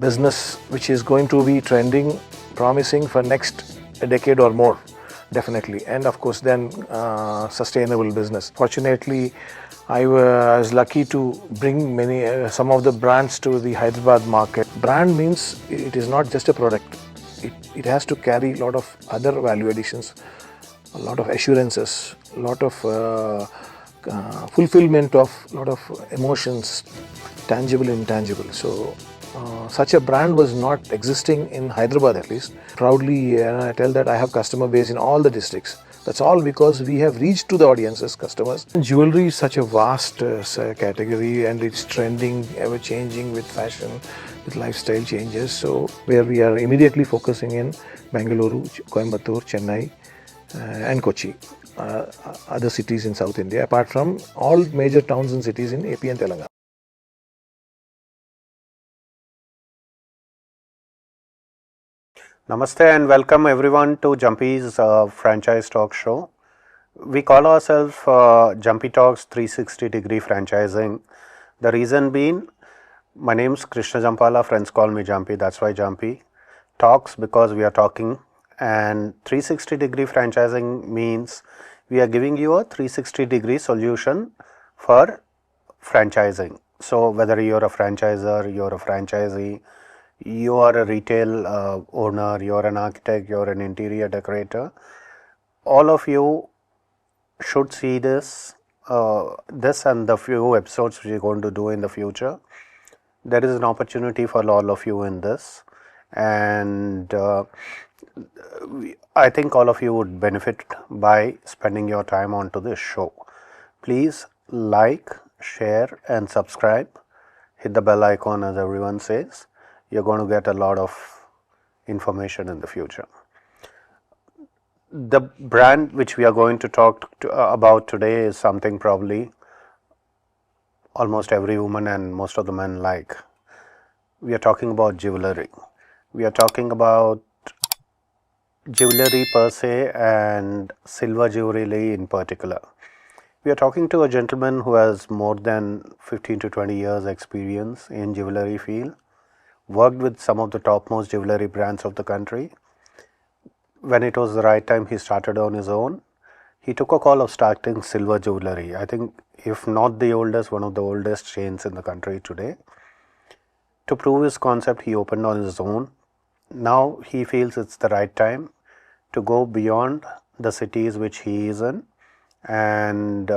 business which is going to be trending, promising for next a decade or more, definitely. And of course then sustainable business. Fortunately, I was lucky to bring some of the brands to the Hyderabad market. Brand means it is not just a product. It has to carry a lot of other value additions, a lot of assurances, a lot of fulfillment of a lot of emotions, tangible and intangible. So such a brand was not existing in Hyderabad, at least. Proudly I tell that I have customer base in all the districts. That's all because we have reached to the audiences, customers. Jewelry is such a vast category, and it's trending, ever changing with fashion, with lifestyle changes. So where we are immediately focusing in Bangalore, Coimbatore, Chennai, and Kochi, other cities in South India, apart from all major towns and cities in AP and Telangana. Namaste and welcome everyone to Jumpy's franchise talk show. We call ourselves Jumpy Talks 360-degree franchising. The reason being, my name is Krishna Jampala, friends call me Jumpy, that's why Jumpy. Talks because we are talking, and 360-degree franchising means we are giving you a 360-degree solution for franchising. So whether you're a franchisor, you're a franchisee, you are a retail owner, you're an architect, you're an interior decorator, all of you should see this and the few episodes which we're going to do in the future. There is an opportunity for all of you in this, and I think all of you would benefit by spending your time onto this show. Please like, share and subscribe. Hit the bell icon, as everyone says. You're going to get a lot of information in the future. The brand which we are going to talk about today is something probably almost every woman and most of the men like. We are talking about jewellery. We are talking about jewellery per se and silver jewellery in particular. We are talking to a gentleman who has more than 15 to 20 years experience in jewellery field. Worked with some of the topmost jewellery brands of the country. When it was the right time, he started on his own. He took a call of starting silver jewellery. I think if not the oldest, one of the oldest chains in the country today. To prove his concept, he opened on his own. Now he feels it's the right time to go beyond the cities which he is in, and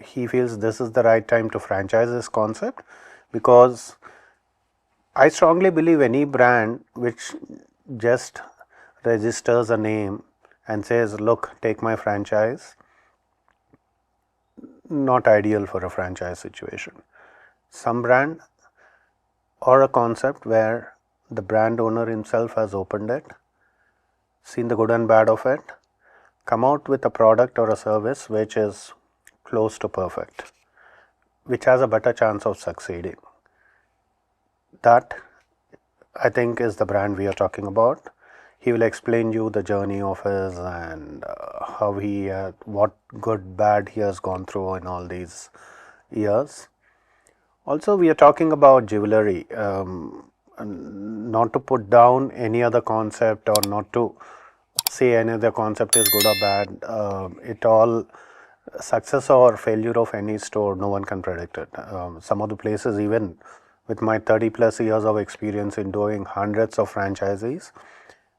he feels this is the right time to franchise his concept, because I strongly believe any brand which just registers a name and says, look, take my franchise, not ideal for a franchise situation. Some brand or a concept where the brand owner himself has opened it, seen the good and bad of it, come out with a product or a service which is close to perfect, which has a better chance of succeeding. That, I think, is the brand we are talking about. He will explain you the journey of his and how he, what good, bad he has gone through in all these years. Also, we are talking about jewellery, not to put down any other concept or not to say any other concept is good or bad. It all, success or failure of any store, no one can predict it. Some of the places, even with my 30 plus years of experience in doing hundreds of franchisees,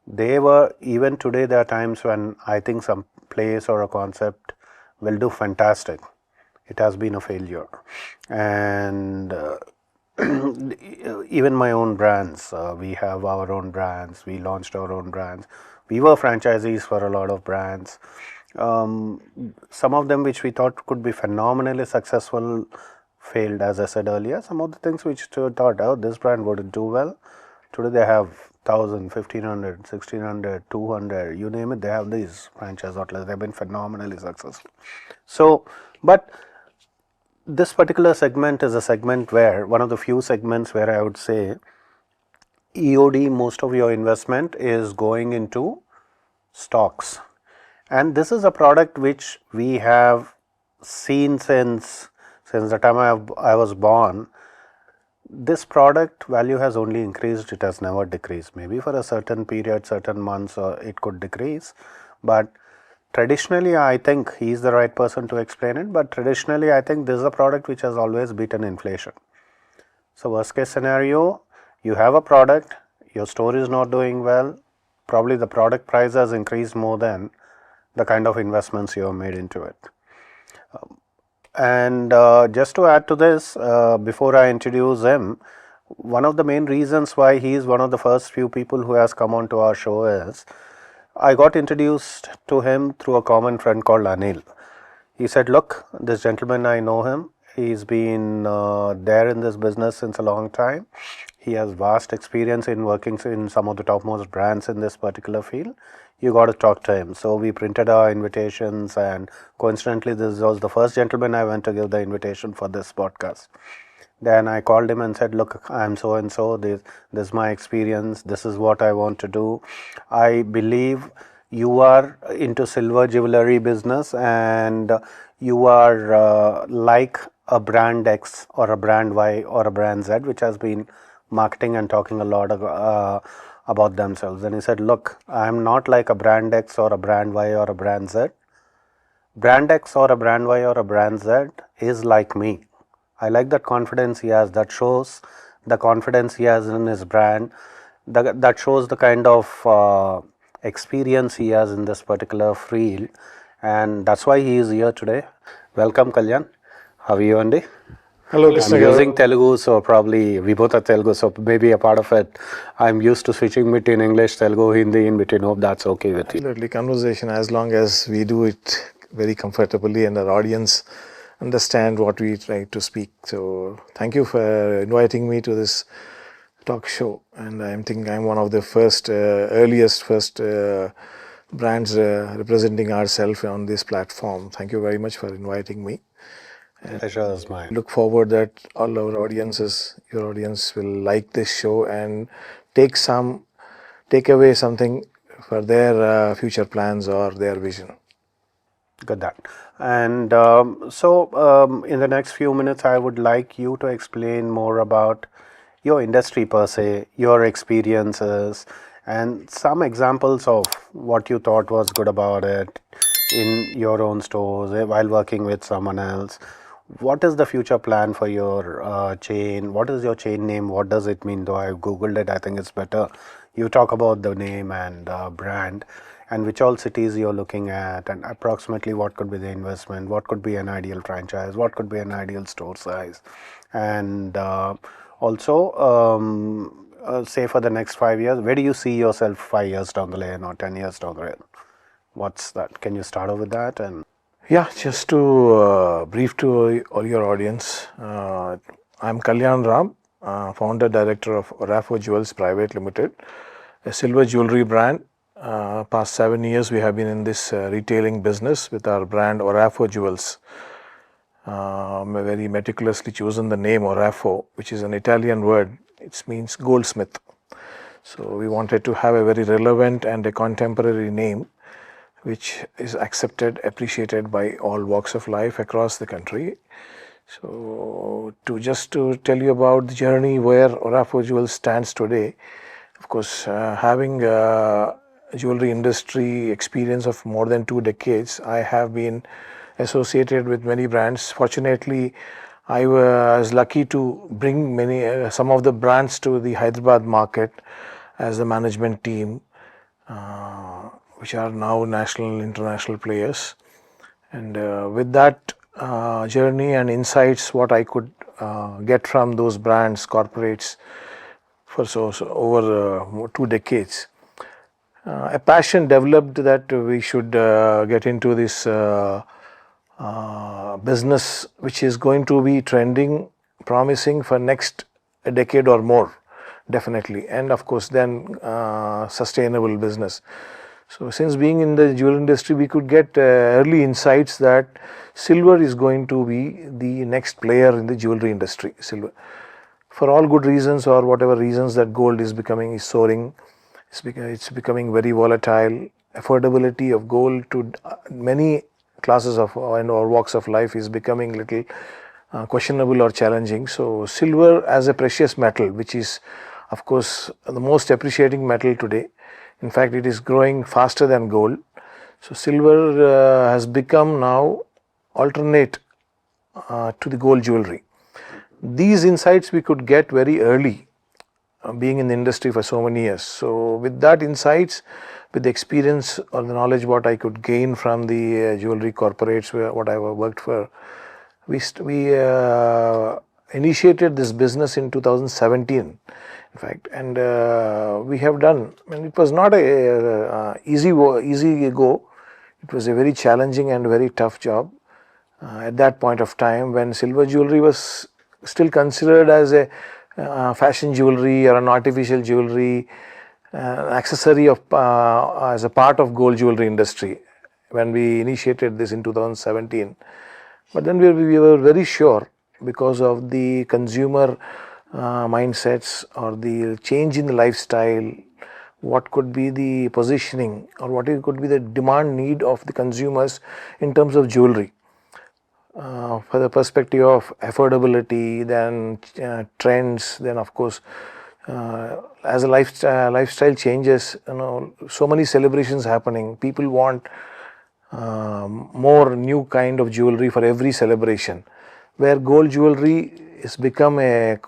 they were, even today there are times when I think some place or a concept will do fantastic. It has been a failure. And even my own brands, we have our own brands, we launched our own brands. We were franchisees for a lot of brands. Some of them which we thought could be phenomenally successful failed, as I said earlier. Some of the things which thought, oh, this brand wouldn't do well, today they have 1,000, 1,500, 1,600, 200, you name it, they have these franchise outlets. They've been phenomenally successful. So, but this particular segment is a segment where, one of the few segments where I would say EOD, most of your investment is going into stocks. And this is a product which we have seen since the time I was born. this product value has only increased, it has never decreased. Maybe for a certain period, certain months, it could decrease, but traditionally I think he is the right person to explain it, but traditionally I think this is a product which has always beaten inflation. So worst case scenario, you have a product, your store is not doing well, probably the product price has increased more than the kind of investments you have made into it. And just to add to this, before I introduce him, one of the main reasons why he is one of the first few people who has come onto our show is I got introduced to him through a common friend called Anil. He said, look, this gentleman, I know him. He's been there in this business since a long time. He has vast experience in working in some of the topmost brands in this particular field. You got to talk to him. So we printed our invitations, and coincidentally, this was the first gentleman I went to give the invitation for this podcast. Then I called him and said, look, I'm so and so, this is my experience, this is what I want to do. I believe you are into silver jewelry business, and you are like a brand X or a brand Y or a brand Z, which has been marketing and talking a lot about themselves. And he said, look, I'm not like a brand X or a brand Y or a brand Z. Brand X or a brand Y or a brand Z is like me. I like that confidence he has. That shows the confidence he has in his brand. That shows the kind of experience he has in this particular field, and that's why he is here today. Welcome, Kalyan. How are you, Andy? Hello, Krishna. I'm using Telugu, so probably we both are Telugu, so maybe a part of it. I'm used to switching between English, Telugu, Hindi in between. Hope that's okay with you. Absolutely, conversation, as long as we do it very comfortably and our audience understand what we try to speak. So thank you for inviting me to this talk show, and I think I'm one of the earliest brands representing ourselves on this platform. Thank you very much for inviting me. Pleasure is mine. Look forward that all our your audience will like this show and take away something for their future plans or their vision. Got that. And in the next few minutes, I would like you to explain more about your industry per se, your experiences, and some examples of what you thought was good about it in your own stores while working with someone else. What is the future plan for your chain? What is your chain name? What does it mean? Though I googled it, I think it's better you talk about the name and brand, and which all cities you're looking at, and approximately what could be the investment, what could be an ideal franchise, what could be an ideal store size, and say for the next 5 years, where do you see yourself 5 years down the lane or 10 years down the lane? What's that? Can you start off with that? And yeah, just to brief to all your audience, I'm Kalyan Ram, founder director of Orafo Jewels Private Limited, a silver jewelry brand. Past 7 years we have been in this retailing business with our brand Orafo Jewels. Very meticulously chosen the name Orafo, which is an Italian word. It means goldsmith. So we wanted to have a very relevant and a contemporary name which is accepted, appreciated by all walks of life across the country. So to tell you about the journey where Orafo Jewels stands today, of course, having jewelry industry experience of more than 2 decades, I have been associated with many brands. Fortunately, I was lucky to bring some of the brands to the Hyderabad market as the management team, which are now national, international players. And with that journey and insights, what I could get from those brands, corporates, for over 2 decades, a passion developed that we should get into this business, which is going to be trending, promising for next a decade or more, definitely, and of course then sustainable business. So since being in the jewelry industry, we could get early insights that silver is going to be the next player in the jewelry industry. Silver, for all good reasons or whatever reasons, that gold is soaring. It's becoming very volatile. Affordability of gold to many classes of and or walks of life is becoming little questionable or challenging. So silver as a precious metal, which is of course the most appreciating metal today. In fact, it is growing faster than gold. So silver has become now alternate to the gold jewelry. These insights we could get very early, being in the industry for so many years. So with that insights, with the experience or the knowledge what I could gain from the jewelry corporates what I worked for, we initiated this business in 2017, in fact, and we have done. I mean, it was not a easy go. It was a very challenging and very tough job at that point of time, when silver jewelry was still considered as a fashion jewelry or an artificial jewelry, accessory of as a part of gold jewelry industry when we initiated this in 2017. But then we were very sure, because of the consumer mindsets or the change in the lifestyle, what could be the positioning or what could be the demand need of the consumers in terms of jewelry. For the perspective of affordability, then trends, then of course as a lifestyle changes, so many celebrations happening. People want more new kind of jewelry for every celebration, where gold jewelry has become a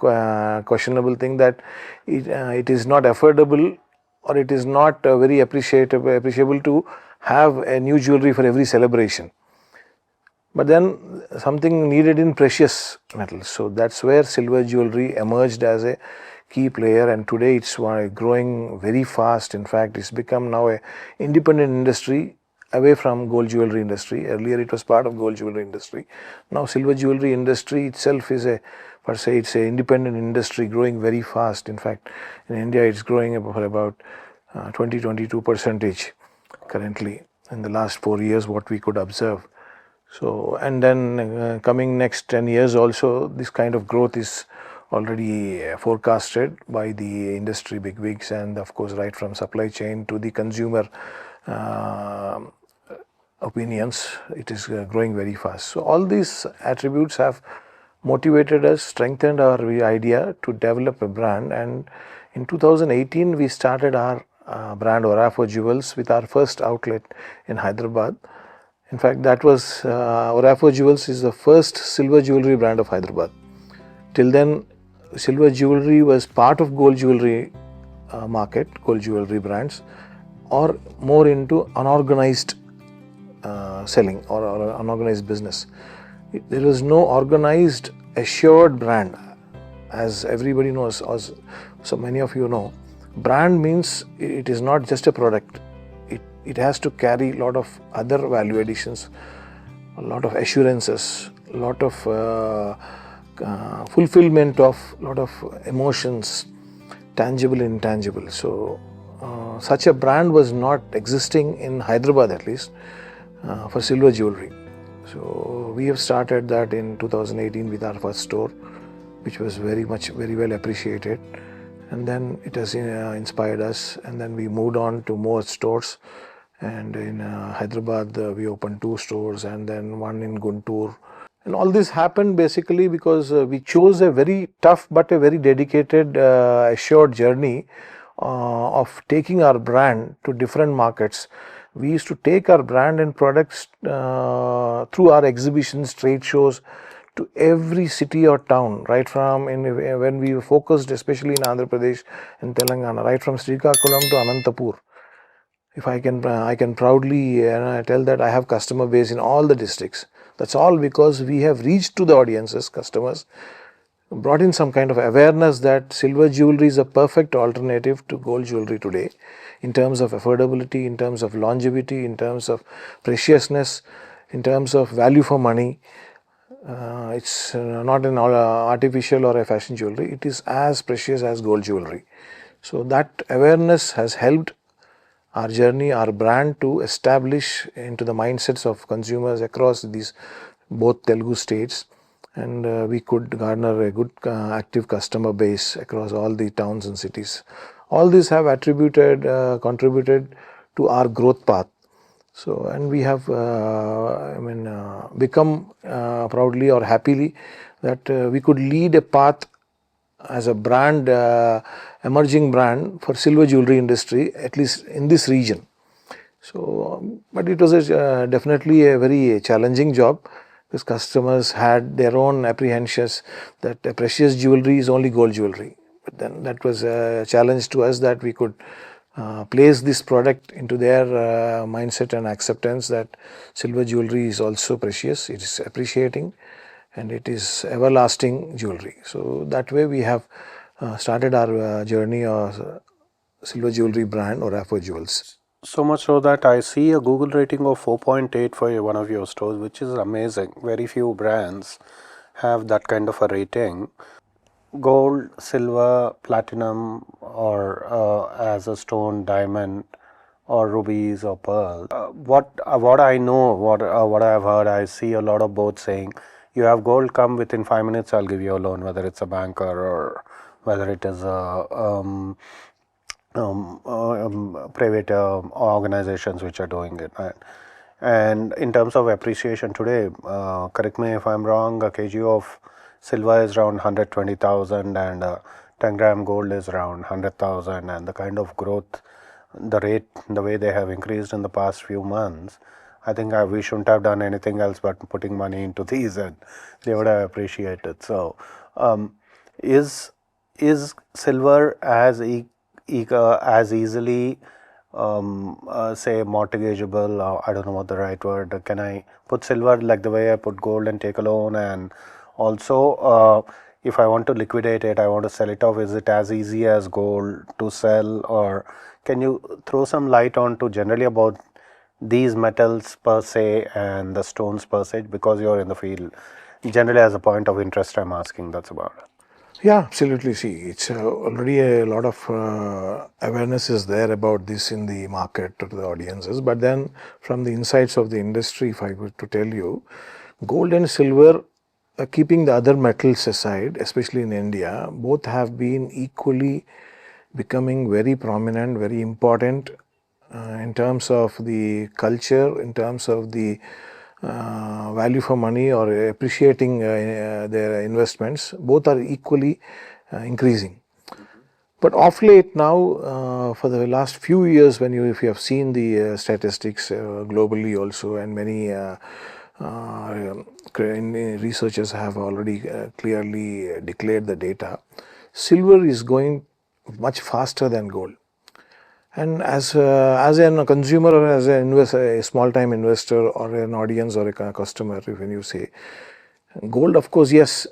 questionable thing, that it is not affordable or it is not very appreciable to have a new jewelry for every celebration. But then something needed in precious metals. So that's where silver jewelry emerged as a key player, and today it's growing very fast. In fact, it's become now a independent industry away from gold jewelry industry. Earlier it was part of gold jewelry industry. Now silver jewelry industry itself is per se it's a independent industry growing very fast. In fact, in India it's growing for about 22% currently in the last 4 years, what we could observe. So, and then coming next 10 years also, this kind of growth is already forecasted by the industry bigwigs, and of course right from supply chain to the consumer opinions, it is growing very fast. So all these attributes have motivated us, strengthened our idea to develop a brand, and in 2018 we started our brand Orafo Jewels with our first outlet in Hyderabad. In fact, that was Orafo Jewels is the first silver jewelry brand of Hyderabad. Till then, silver jewelry was part of gold jewelry market, gold jewelry brands, or more into unorganized selling or unorganized business. There was no organized, assured brand. As everybody knows, as so many of you know, brand means it is not just a product. It has to carry a lot of other value additions, a lot of assurances, a lot of fulfillment of a lot of emotions, tangible and intangible. So such a brand was not existing in Hyderabad, at least for silver jewelry. So we have started that in 2018 with our first store, which was very well appreciated, and then it has inspired us, and then we moved on to more stores. And in Hyderabad, we opened 2 stores and then 1 in Guntur. And all this happened basically because we chose a very tough but a very dedicated, assured journey of taking our brand to different markets. We used to take our brand and products through our exhibitions, trade shows, to every city or town, right from when we were focused especially in Andhra Pradesh and Telangana, right from Srikakulam to Anantapur. If I can proudly tell that I have customer base in all the districts. That's all because we have reached to the audiences, customers, brought in some kind of awareness that silver jewelry is a perfect alternative to gold jewelry today, in terms of affordability, in terms of longevity, in terms of preciousness, in terms of value for money. It's not an artificial or a fashion jewelry. It is as precious as gold jewelry. So that awareness has helped our journey, our brand to establish into the mindsets of consumers across these both Telugu states, and we could garner a good active customer base across all the towns and cities. All these have contributed to our growth path. So, and we have become proudly or happily that we could lead a path as a brand, emerging brand for silver jewelry industry, at least in this region. So, but it was definitely a very challenging job because customers had their own apprehensions that precious jewelry is only gold jewelry. But then that was a challenge to us that we could place this product into their mindset and acceptance that silver jewelry is also precious, it is appreciating, and it is everlasting jewelry. So that way we have started our journey of silver jewelry brand Orafo Jewels. So much so that I see a Google rating of 4.8 for one of your stores, which is amazing. Very few brands have that kind of a rating. Gold, silver, platinum, or as a stone, diamond, or rubies or pearl. What I know, what I have heard, I see a lot of both saying, you have gold, come within 5 minutes, I'll give you a loan, whether it's a banker or whether it is a private organizations which are doing it, right? And in terms of appreciation today, correct me if I'm wrong, a kg of silver is around 120,000 and 10 gram gold is around 100,000, and the kind of growth, the rate, the way they have increased in the past few months, I think we shouldn't have done anything else but putting money into these, and they would have appreciated. So, is silver as easily say mortgageable, or I don't know what the right word, can I put silver like the way I put gold and take a loan? And also if I want to liquidate it, I want to sell it off, is it as easy as gold to sell? Or can you throw some light on to generally about these metals per se and the stones per se, because you're in the field? Generally, as a point of interest, I'm asking, that's about it. Yeah, absolutely. See, it's already a lot of awareness is there about this in the market to the audiences. But then, from the insights of the industry, if I were to tell you, gold and silver, keeping the other metals aside, especially in India, both have been equally becoming very prominent, very important in terms of the culture, in terms of the value for money or appreciating their investments. Both are equally increasing. But off late now, for the last few years, if you have seen the statistics globally also, and many researchers have already clearly declared the data, silver is going much faster than gold. And as a consumer or as a small time investor or an audience or a customer, when you say gold, of course, yes,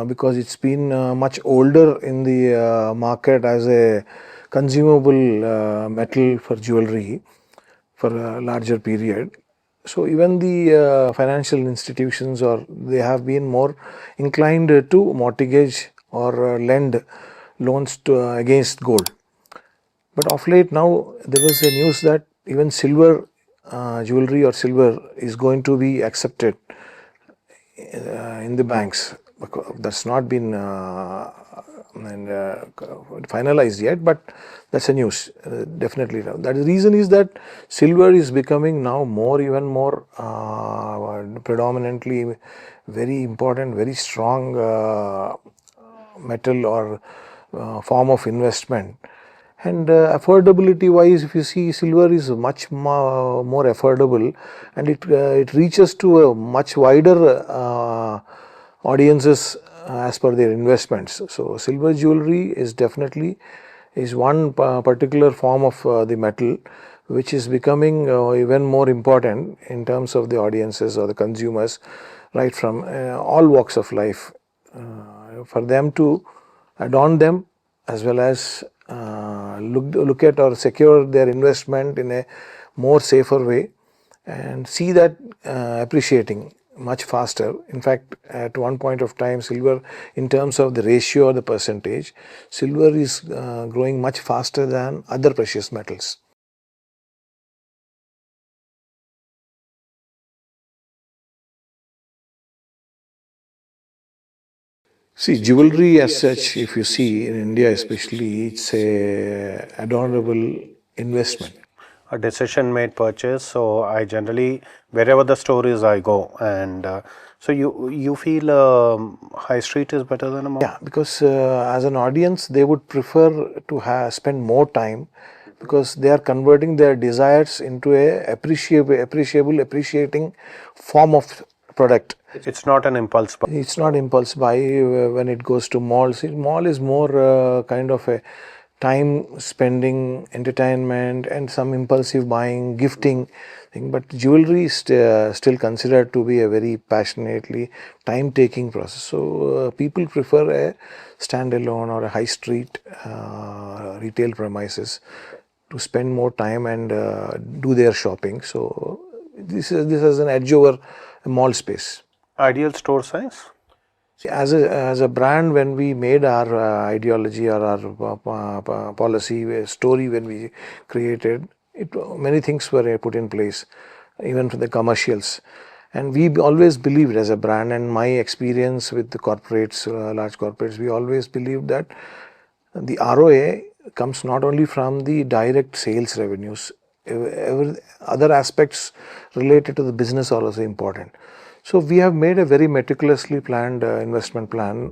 because it's been much older in the market as a consumable metal for jewelry for a larger period. So even the financial institutions, or they have been more inclined to mortgage or lend loans to, against gold. But of late now, there was a news that even silver jewelry or silver is going to be accepted in the banks. That's not been finalized yet, but that's a news, definitely. That the reason is that silver is becoming now even more predominantly very important, very strong metal or form of investment. And affordability wise, if you see, silver is much more affordable, and it reaches to a much wider audiences as per their investments. So silver jewelry is definitely one particular form of the metal which is becoming even more important in terms of the audiences or the consumers, right from all walks of life, for them to adorn them, as well as look at or secure their investment in a more safer way, and see that appreciating much faster. In fact, at one point of time, silver, in terms of the ratio or the percentage, silver is growing much faster than other precious metals. See, jewelry as such, if you see in India especially, it's a adorable investment. a decision made purchase. So I generally, wherever the store is, I go. And so you feel high street is better than a mall? Yeah, because as an audience, they would prefer to spend more time because they are converting their desires into a appreciating form of product. It's not an impulse buy. It's not impulse buy when it goes to malls. Mall is more kind of a time spending, entertainment, and some impulsive buying, gifting thing. But jewelry is still considered to be a very passionately time taking process. So people prefer a standalone or a high street retail premises to spend more time and do their shopping. So this is an edge over a mall space. Ideal store size? As a brand, when we made our ideology or our policy story, when we created it, many things were put in place, even for the commercials. And we always believed as a brand, and my experience with the corporates, large corporates, we always believed that the ROA comes not only from the direct sales revenues, other aspects related to the business are also important. So we have made a very meticulously planned investment plan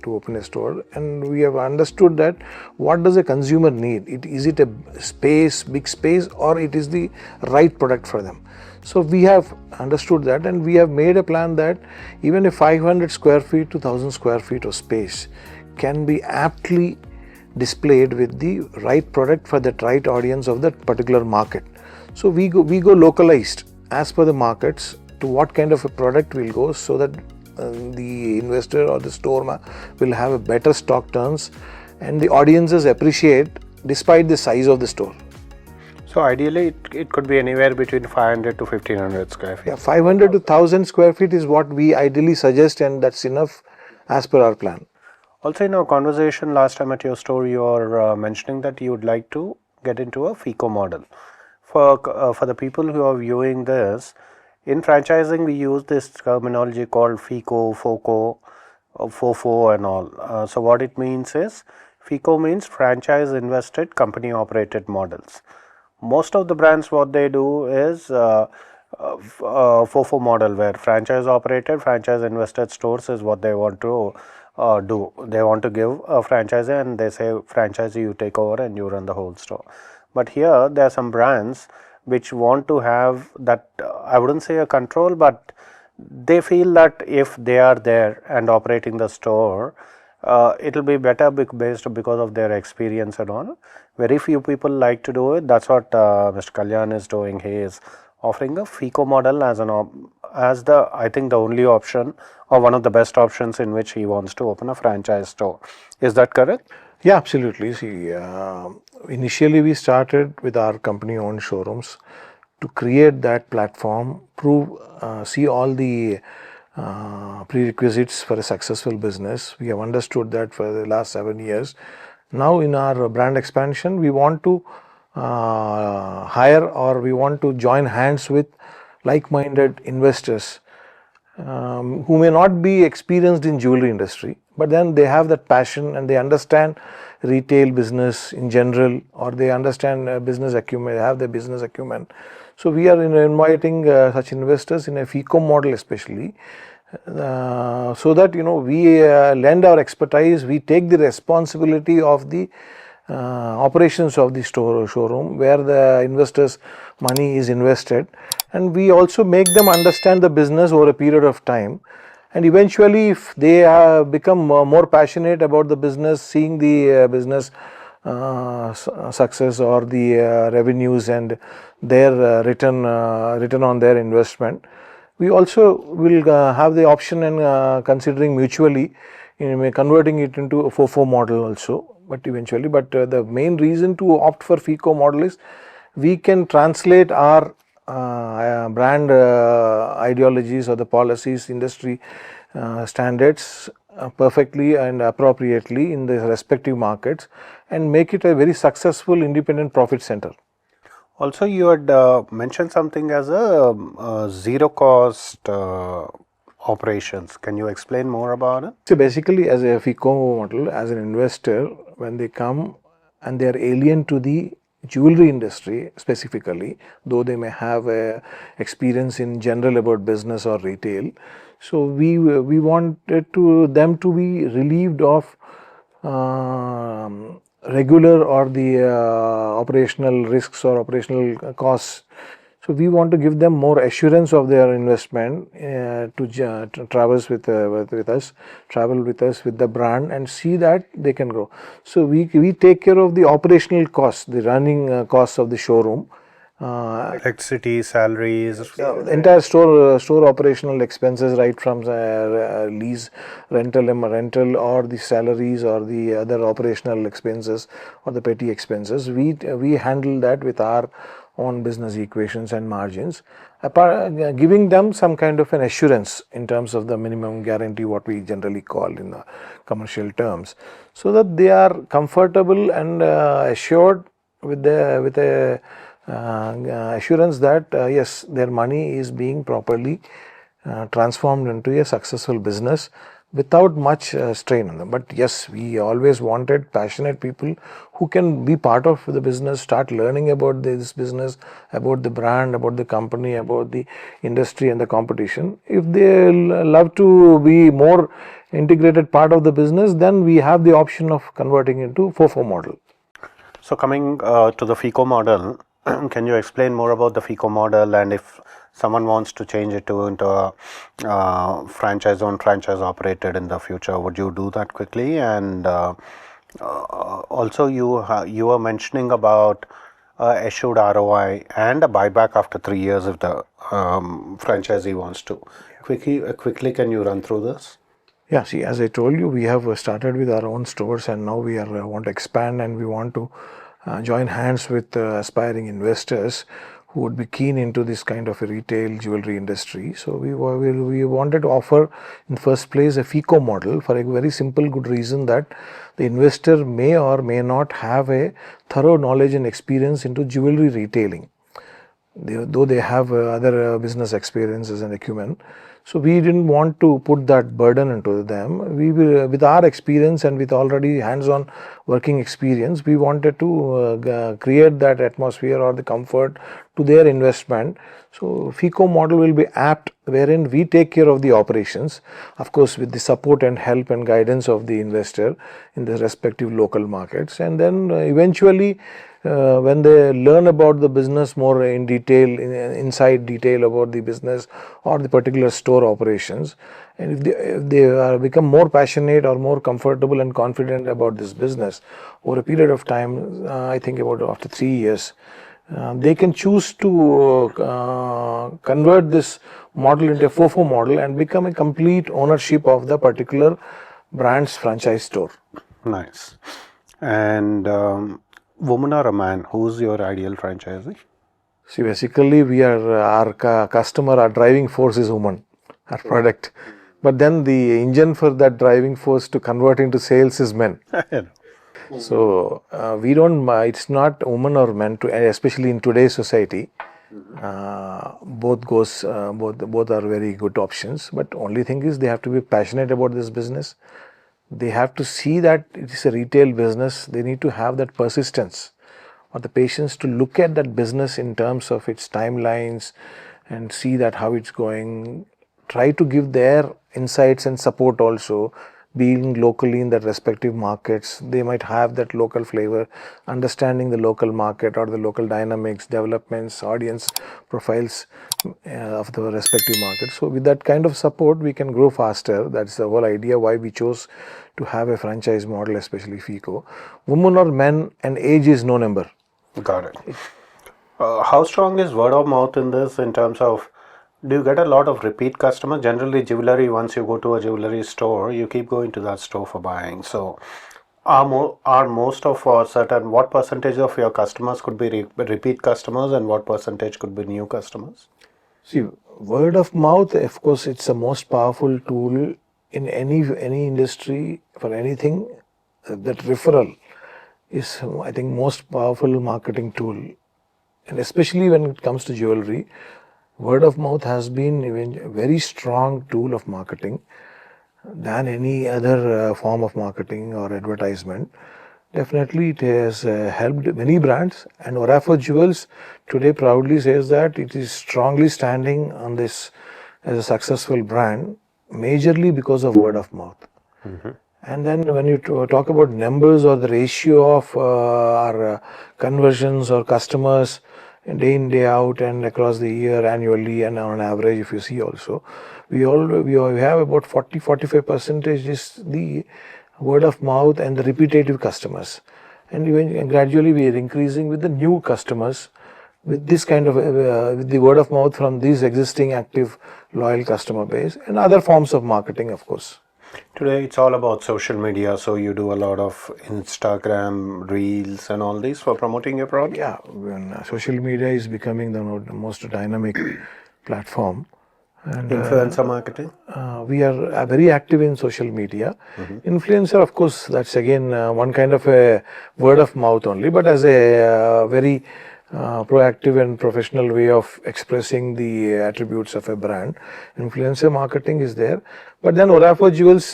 to open a store, and we have understood that what does a consumer need? Is it a space, big space, or it is the right product for them? So we have understood that, and we have made a plan that even a 500 square feet to 1000 square feet of space can be aptly displayed with the right product for that right audience of that particular market. So we go localized as per the markets to what kind of a product will go, so that the investor or the store will have a better stock turns and the audiences appreciate despite the size of the store. So ideally it could be anywhere between 500 to 1500 square feet. Yeah, 500 to 1000 square feet is what we ideally suggest, and that's enough as per our plan. Also, in our conversation last time at your store, you are mentioning that you would like to get into a FICO model. For the people who are viewing this, in franchising we use this terminology called FICO, FOCO, FOFO and all. So what it means is, FICO means franchise invested company operated models. Most of the brands, what they do is FOFO model, where franchise operated, franchise invested stores is what they want to do. They want to give a franchise and they say, franchisee, you take over and you run the whole store. But here there are some brands which want to have that, I wouldn't say a control, but they feel that if they are there and operating the store, it will be better based because of their experience and all. Very few people like to do it. That's what Mr. Kalyan is doing. He is offering a FICO model as I think the only option, or one of the best options, in which he wants to open a franchise store. Is that correct? Yeah, absolutely. See, initially we started with our company owned showrooms to create that platform, see all the prerequisites for a successful business. We have understood that for the last 7 years. Now in our brand expansion, we want to hire, or we want to join hands with like-minded investors who may not be experienced in jewelry industry, but then they have that passion and they understand retail business in general, or they understand business acumen, have the business acumen. So we are inviting such investors in a FICO model especially, so that we lend our expertise, we take the responsibility of the operations of the showroom where the investors' money is invested, and we also make them understand the business over a period of time. And eventually, if they become more passionate about the business, seeing the business success or the revenues and their return on their investment, we also will have the option and considering mutually converting it into a FOFO model also. But eventually, the main reason to opt for FICO model is we can translate our brand ideologies or the policies, industry standards perfectly and appropriately in the respective markets, and make it a very successful independent profit center. Also, you had mentioned something as a zero cost operations. Can you explain more about it? So basically, as a FICO model, as an investor, when they come and they are alien to the jewelry industry specifically, though they may have a experience in general about business or retail. So we wanted them to be relieved of regular or the operational risks or operational costs. So we want to give them more assurance of their investment to travel with us with the brand and see that they can grow. So we take care of the operational costs, the running costs of the showroom. Electricity, salaries, The entire store operational expenses, right from lease, rental, or the salaries or the other operational expenses or the petty expenses. We handle that with our own business equations and margins, giving them some kind of an assurance in terms of the minimum guarantee, what we generally call in the commercial terms, so that they are comfortable and assured with a assurance that yes, their money is being properly transformed into a successful business without much strain on them. But yes, we always wanted passionate people who can be part of the business, start learning about this business, about the brand, about the company, about the industry and the competition. If they love to be more integrated part of the business, then we have the option of converting into FOFO model. So coming to the FICO model, can you explain more about the FICO model, and if someone wants to change it into a franchise-owned, franchise-operated in the future, would you do that quickly? And also you were mentioning about assured ROI and a buyback after 3 years if the franchisee wants to. Quickly, can you run through this? Yeah, see, as I told you, we have started with our own stores, and now we want to expand, and we want to join hands with aspiring investors who would be keen into this kind of a retail jewelry industry. So we wanted to offer in first place a FICO model for a very simple good reason that the investor may or may not have a thorough knowledge and experience into jewelry retailing, though they have other business experiences and acumen. So we didn't want to put that burden into them. We will, with our experience and with already hands-on working experience, we wanted to create that atmosphere or the comfort to their investment. So FICO model will be apt, wherein we take care of the operations, of course with the support and help and guidance of the investor in the respective local markets, and then eventually when they learn about the business more in detail, inside detail about the business or the particular store operations, and if they become more passionate or more comfortable and confident about this business over a period of time, I think about after 3 years, they can choose to convert this model into a FOFO model and become a complete ownership of the particular brand's franchise store. Nice. And woman or a man, who's your ideal franchisee? See, basically, we are our customer, our driving force is woman, our product. But then the engine for that driving force to convert into sales is men. So we don't. It's not woman or men, especially in today's society. Both are very good options. But only thing is they have to be passionate about this business. They have to see that it is a retail business. They need to have that persistence or the patience to look at that business in terms of its timelines and see that how it's going. Try to give their insights and support also, being locally in their respective markets. They might have that local flavor, understanding the local market or the local dynamics, developments, audience profiles of the respective markets. So with that kind of support, we can grow faster. That's the whole idea why we chose to have a franchise model, especially FICO. Women or men, and age is no number. Got it. How strong is word of mouth in this in terms of, do you get a lot of repeat customers? Generally, jewelry, once you go to a jewelry store, you keep going to that store for buying. So are most of what percentage of your customers could be repeat customers and what percentage could be new customers? See, word of mouth, of course, it's the most powerful tool in any industry for anything. That referral is, I think, most powerful marketing tool, and especially when it comes to jewelry, word of mouth has been a very strong tool of marketing than any other form of marketing or advertisement. Definitely, it has helped many brands, and Orafo Jewels today proudly says that it is strongly standing on this as a successful brand, majorly because of word of mouth. And then when you talk about numbers or the ratio of our conversions or customers day in day out and across the year annually and on average, if you see also, we have about 40-45 percentage is the word of mouth and the repetitive customers, and even gradually we are increasing with the new customers with this kind of with the word of mouth from this existing active loyal customer base and other forms of marketing, of course. Today it's all about social media, so you do a lot of Instagram reels and all these for promoting your product. Yeah, when social media is becoming the most dynamic platform, and Influencer marketing. we are very active in social media. Influencer, of course, that's again one kind of a word of mouth only, but as a very proactive and professional way of expressing the attributes of a brand. Influencer marketing is there. But then Orafo Jewels,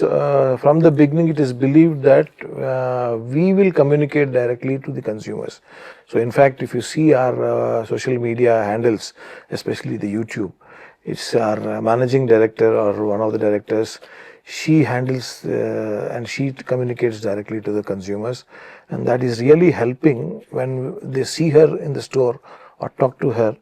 from the beginning, it is believed that we will communicate directly to the consumers. So in fact, if you see our social media handles, especially the YouTube, it's our managing director or one of the directors. She handles and she communicates directly to the consumers, and that is really helping when they see her in the store or talk to her.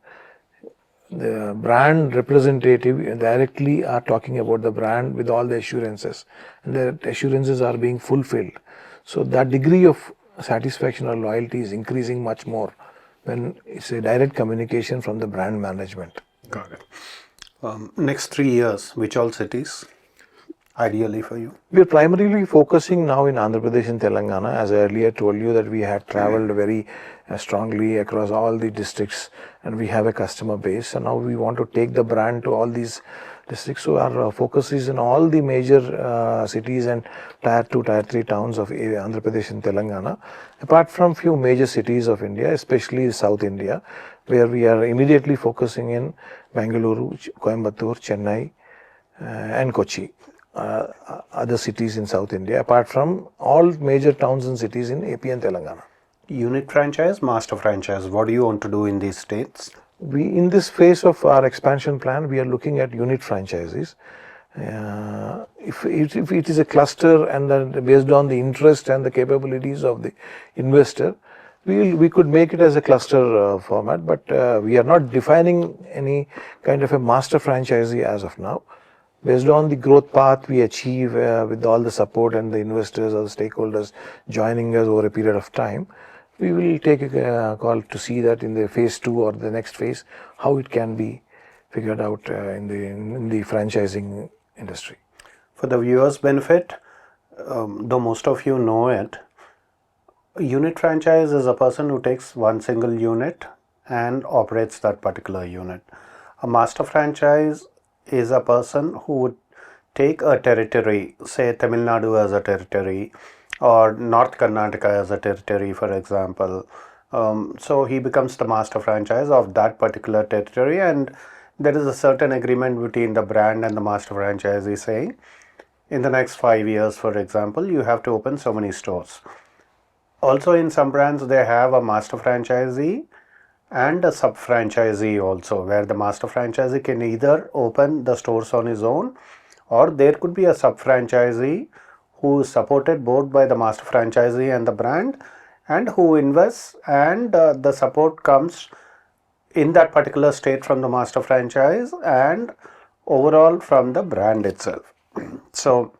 The brand representative directly are talking about the brand with all the assurances, and the assurances are being fulfilled. So that degree of satisfaction or loyalty is increasing much more when it's a direct communication from the brand management. Got it. Next 3 years, which all cities ideally for you? We are primarily focusing now in Andhra Pradesh and Telangana. As I earlier told you that we had traveled very strongly across all the districts and we have a customer base. And now we want to take the brand to all these districts. So our focus is in all the major cities and tier 2, tier 3 towns of Andhra Pradesh and Telangana. Apart from few major cities of India, especially South India, where we are immediately focusing in Bangalore, Coimbatore, Chennai, and Kochi. Other cities in South India, apart from all major towns and cities in AP and Telangana. Unit franchise, master franchise, what do you want to do in these states? We, in this phase of our expansion plan, we are looking at unit franchises. If it is a cluster and then based on the interest and the capabilities of the investor, we could make it as a cluster format, but we are not defining any kind of a master franchisee as of now. Based on the growth path we achieve with all the support and the investors or the stakeholders joining us over a period of time, we will take a call to see that in the phase 2 or the next phase, how it can be figured out in the franchising industry. For the viewers' benefit, though most of you know it, a unit franchise is a person who takes one single unit and operates that particular unit. A master franchise is a person who would take a territory, say Tamil Nadu as a territory or North Karnataka as a territory, for example. So he becomes the master franchise of that particular territory, and there is a certain agreement between the brand and the master franchisee saying, in the next 5 years, for example, you have to open so many stores. Also, in some brands, they have a master franchisee and a sub-franchisee also, where the master franchisee can either open the stores on his own, or there could be a sub-franchisee who is supported both by the master franchisee and the brand, and who invests, and the support comes in that particular state from the master franchise and overall from the brand itself. So,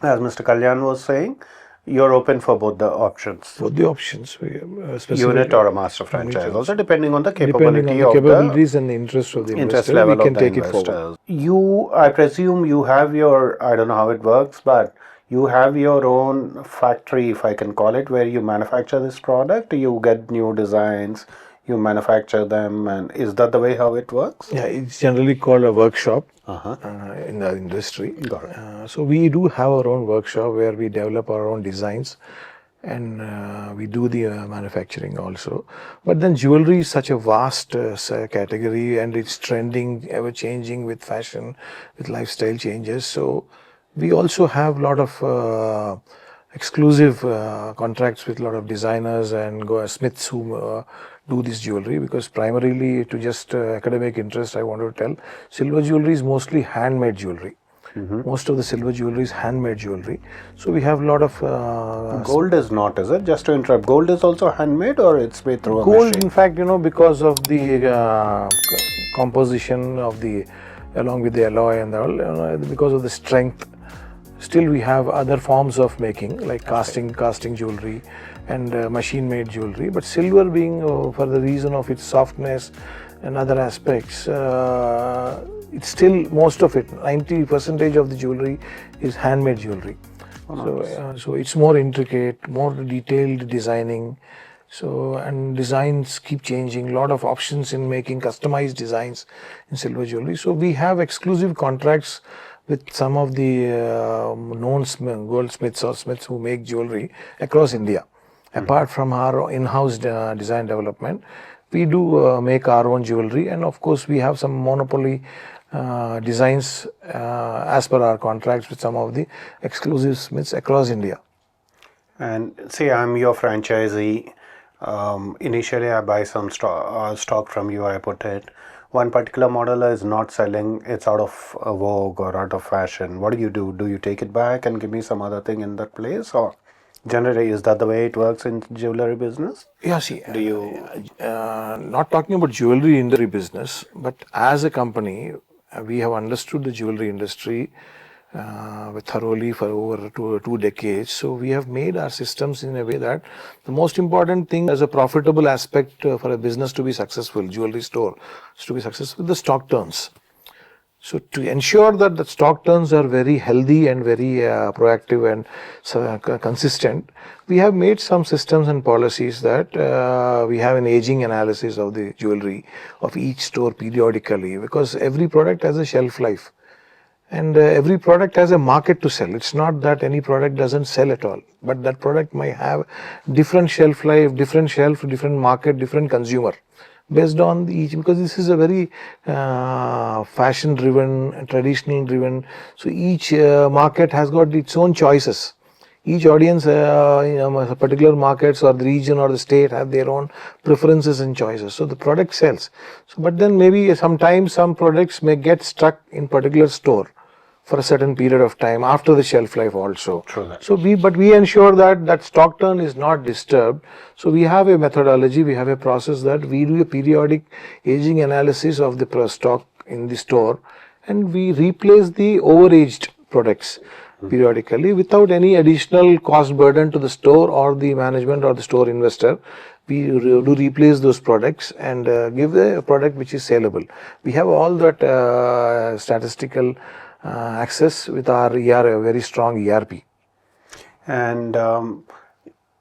as Mr. Kalyan was saying, you're open for both the options. For the options, Unit or a master franchise, also depending on the depending on the capabilities and the interest of the interest investor, level we can of the take it investors. forward. You, I presume you have your, I don't know how it works, but you have your own factory, if I can call it, where you manufacture this product, you get new designs, you manufacture them, and is that the way how it works? Yeah, it's generally called a workshop in the industry. Got it. So we do have our own workshop where we develop our own designs, and we do the manufacturing also. But then jewelry is such a vast category, and it's trending, ever changing with fashion, with lifestyle changes. So we also have a lot of exclusive contracts with a lot of designers and smiths who do this jewelry, because primarily to just academic interest, I want to tell, silver jewelry is mostly handmade jewelry. Most of the silver jewelry is handmade jewelry. So we have a lot of Gold is not, is it? Just to interrupt, gold is also handmade or it's made through a gold, machine? in fact, because of the composition of the, along with the alloy and all, because of the strength, still we have other forms of making, like casting jewelry and machine made jewelry. But silver being, for the reason of its softness and other aspects, it's still, most of it, 90% of the jewelry is handmade jewelry. So it's more intricate, more detailed designing. So, and designs keep changing, a lot of options in making customized designs in silver jewelry. So we have exclusive contracts with some of the known goldsmiths or smiths who make jewelry across India. Apart from our in-house design development, we do make our own jewelry, and of course we have some monopoly designs as per our contracts with some of the exclusive smiths across India. And say I'm your franchisee. Initially, I buy some stock from you. I put it. One particular model is not selling. It's out of vogue or out of fashion. What do? Do you take it back and give me some other thing in that place, or generally is that the way it works in jewelry business? Yeah, see, Do you? not talking about jewelry industry business, but as a company, we have understood the jewelry industry thoroughly for over two decades. So we have made our systems in a way that the most important thing as a profitable aspect for a business to be successful, jewelry store to be successful, the stock turns. So to ensure that the stock turns are very healthy and very proactive and consistent, we have made some systems and policies that we have an aging analysis of the jewelry of each store periodically, because every product has a shelf life. And every product has a market to sell. It's not that any product doesn't sell at all, but that product might have different shelf life, different market, different consumer, based on each, because this is a very fashion driven, traditional driven. So each market has got its own choices. Each audience, particular markets or the region or the state have their own preferences and choices. So the product sells. So, but then maybe sometimes some products may get stuck in particular store for a certain period of time after the shelf life also. True that. So we ensure that stock turn is not disturbed. So we have a methodology, we have a process that we do a periodic aging analysis of the stock in the store, and we replace the overaged products periodically without any additional cost burden to the store or the management or the store investor. We do replace those products and give a product which is saleable. We have all that statistical access with our a very strong ERP. And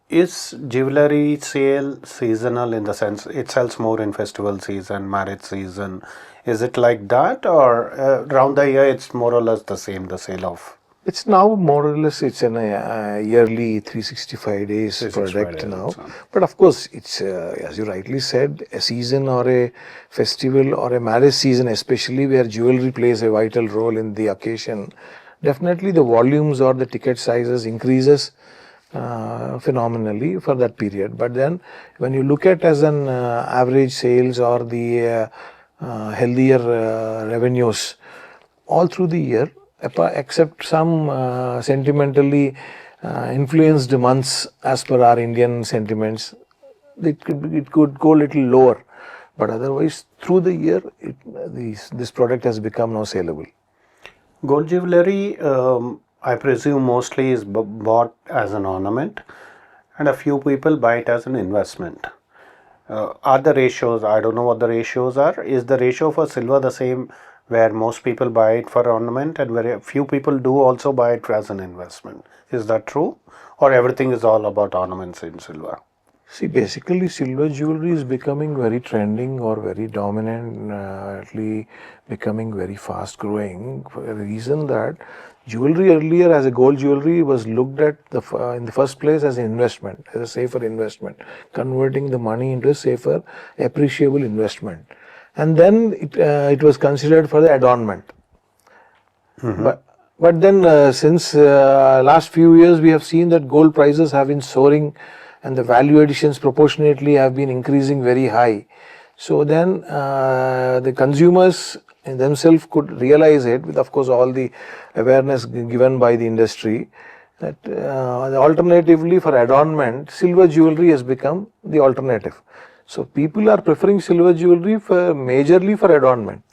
is jewelry sale seasonal in the sense it sells more in festival season, marriage season? Is it like that, or around the year it's more or less the same, the sale of? It's now more or less, it's an yearly 365 days product now. But of course, it's as you rightly said, a season or a festival or a marriage season, especially where jewelry plays a vital role in the occasion. Definitely the volumes or the ticket sizes increases phenomenally for that period. But then when you look at as an average sales or the healthier revenues all through the year, except some sentimentally influenced months as per our Indian sentiments, it could go a little lower, but otherwise through the year this product has become now saleable. Gold jewelry, I presume mostly is bought as an ornament, and a few people buy it as an investment. Are the ratios, I don't know what the ratios are, is the ratio for silver the same, where most people buy it for ornament and very few people do also buy it as an investment? Is that true, or everything is all about ornaments in silver? See, basically silver jewelry is becoming very trending or very dominantly becoming very fast growing, for a reason that jewelry earlier as a gold jewelry was looked at in the first place as an investment, as a safer investment, converting the money into a safer, appreciable investment. And then it was considered for the adornment. But then since last few years, we have seen that gold prices have been soaring and the value additions proportionately have been increasing very high. So then the consumers themselves could realize it with, of course, all the awareness given by the industry, that alternatively for adornment, silver jewelry has become the alternative. So people are preferring silver jewelry for majorly for adornment,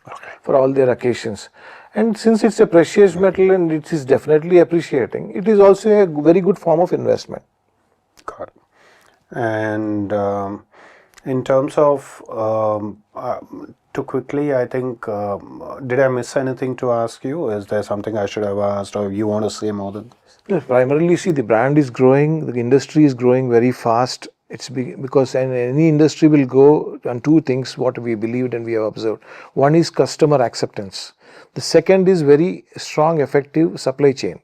for all their occasions. And since it's a precious metal and it is definitely appreciating, it is also a very good form of investment. Got it. And in terms of, to quickly, I think, did I miss anything to ask you? Is there something I should have asked, or you want to say more than this? Yes, primarily, see, the brand is growing, the industry is growing very fast. It's because any industry will go on two things, what we believed and we have observed. One is customer acceptance. The second is very strong, effective supply chain.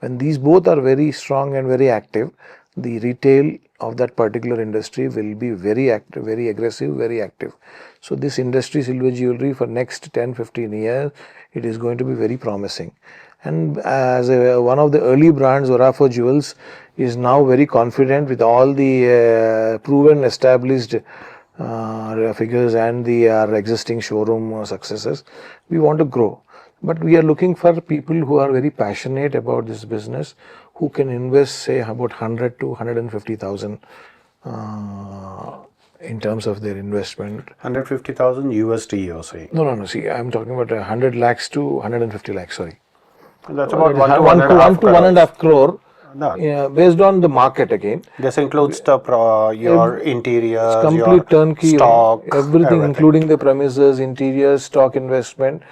When these both are very strong and very active, the retail of that particular industry will be very active, very aggressive, very active. So this industry, silver jewelry, for next 10-15 years, it is going to be very promising. And as one of the early brands, Orafo Jewels is now very confident with all the proven, established figures and the existing showroom successes. We want to grow. But we are looking for people who are very passionate about this business, who can invest, say, about 100 to 150,000 in terms of their investment. 150,000 USD, you're saying? No. See, I'm talking about 100 lakhs to 150 lakhs, sorry. That's about 1 to 1.5 crore. No. Based on the market again. This includes the your interiors, complete your turnkey, stock, everything, including the premises, interiors, stock investment.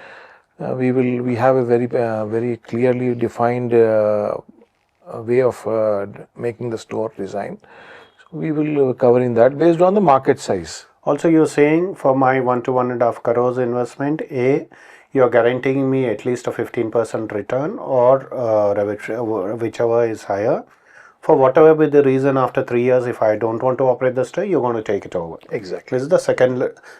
We have a very clearly defined way of making the store design. So we will cover in that based on the market size. Also, you're saying for my 1 to 1.5 crores investment, you're guaranteeing me at least a 15% return, or whichever is higher. For whatever be the reason, after 3 years, if I don't want to operate the store, you're going to take it over. Exactly. This is the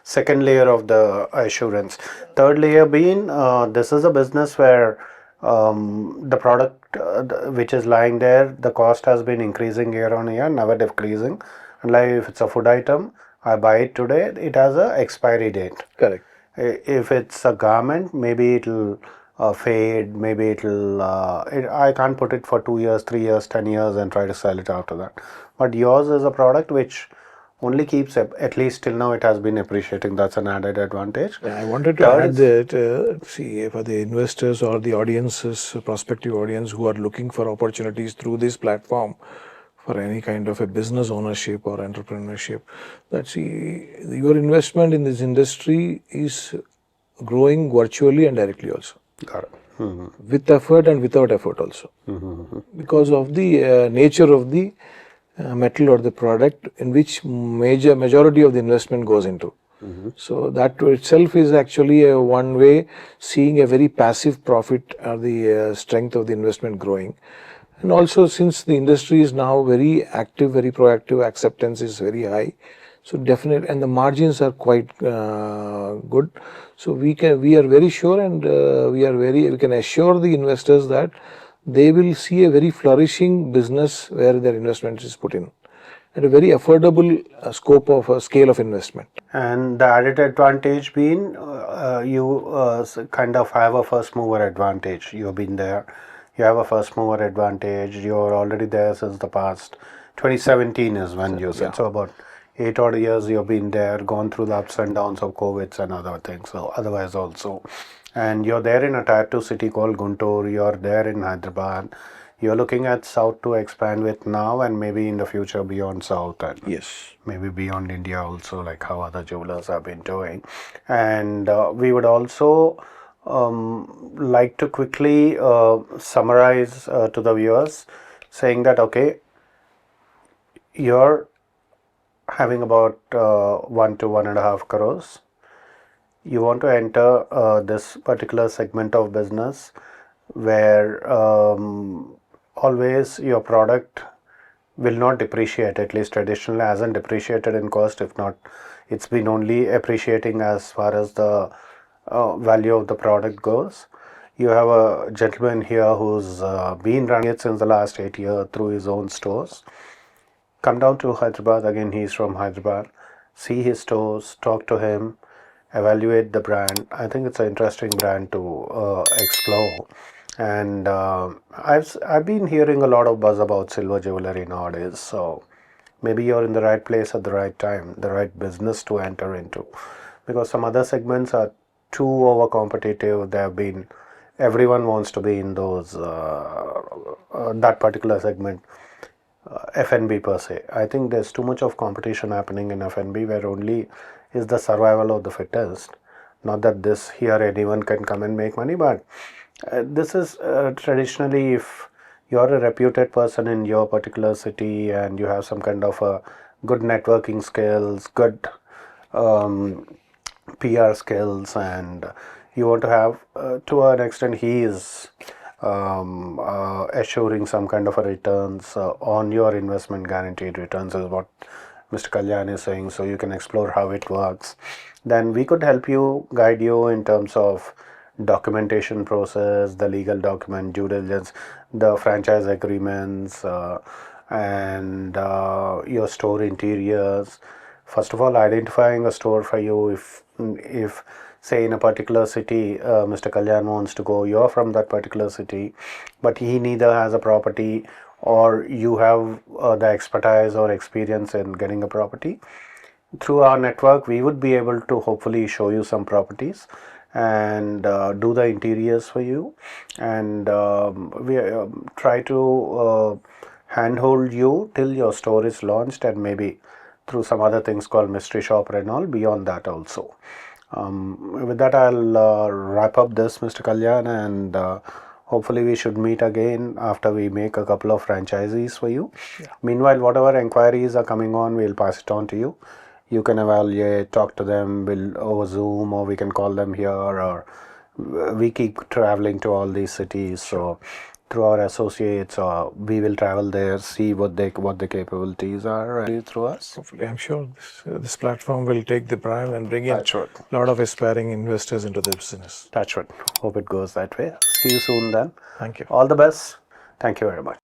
second layer of the assurance. Third layer being, this is a business where the product which is lying there, the cost has been increasing year on year, never decreasing. Unlike if it's a food item, I buy it today, it has a expiry date. Correct. If it's a garment, maybe it'll fade, maybe I can't put it for 2 years, 3 years, 10 years and try to sell it after that. But yours is a product which only keeps, at least till now, it has been appreciating. That's an added advantage. Yeah, I wanted to add that, see, for the investors or the audiences, prospective audience who are looking for opportunities through this platform for any kind of a business ownership or entrepreneurship, that see, your investment in this industry is growing virtually and directly also. Got it. Mm-hmm. With effort and without effort also. Mm-hmm. Because of the nature of the metal or the product in which majority of the investment goes into. Mm-hmm. So that itself is actually a one way seeing a very passive profit or the strength of the investment growing. And also, since the industry is now very active, very proactive, acceptance is very high. So definitely, and the margins are quite good. So we are very sure, and we can assure the investors that they will see a very flourishing business where their investment is put in at a very affordable scope of scale of investment. And the added advantage being, you kind of have a first mover advantage. You've been there. You have a first mover advantage. You're already there since the past. 2017 is when you said. Yeah. So about 8 odd years you've been there, gone through the ups and downs of COVID and other things. So otherwise also. And you're there in a tier 2 city called Guntur. You're there in Hyderabad. You're looking at South to expand with now and maybe in the future beyond South. And yes. Maybe beyond India also, like how other jewelers have been doing. And we would also like to quickly summarize to the viewers, saying that, okay, you're having about 1 to 1.5 crores. You want to enter this particular segment of business where always your product will not depreciate, at least traditionally hasn't depreciated in cost. If not, it's been only appreciating as far as the value of the product goes. You have a gentleman here who's been running it since the last 8 years through his own stores. Come down to Hyderabad, again he's from Hyderabad, see his stores, talk to him, evaluate the brand. I think it's an interesting brand to explore. And I've been hearing a lot of buzz about silver jewelry nowadays, so maybe you're in the right place at the right time, the right business to enter into, because some other segments are too over competitive. They have been, everyone wants to be in those that particular segment. F&B per se. I think there's too much of competition happening in F&B where only is the survival of the fittest. Not that this here anyone can come and make money, but this is traditionally, if you're a reputed person in your particular city and you have some kind of a good networking skills, good PR skills, and you want to have, to an extent, he is assuring some kind of a returns on your investment, guaranteed returns is what Mr. Kalyan is saying, so you can explore how it works. Then we could help you, guide you in terms of documentation process, the legal document, due diligence, the franchise agreements, and your store interiors. First of all, identifying a store for you. If say in a particular city, Mr. Kalyan wants to go, you're from that particular city, but he neither has a property or you have the expertise or experience in getting a property. Through our network, we would be able to hopefully show you some properties and do the interiors for you, and we try to handhold you till your store is launched, and maybe through some other things called mystery shopper and all beyond that also. With that, I'll wrap up this, Mr. Kalyan, and hopefully we should meet again after we make a couple of franchisees for you. Yeah. Meanwhile, whatever inquiries are coming on, we'll pass it on to you. You can evaluate, talk to them over Zoom, or we can call them here, or we keep traveling to all these cities. So through our associates, we will travel there, see what the capabilities are through us. Hopefully, I'm sure this platform will take the brand and bring in That's right. a lot of aspiring investors into the business. Touch wood. Hope it goes that way. See you soon then. Thank you. All the best. Thank you very much.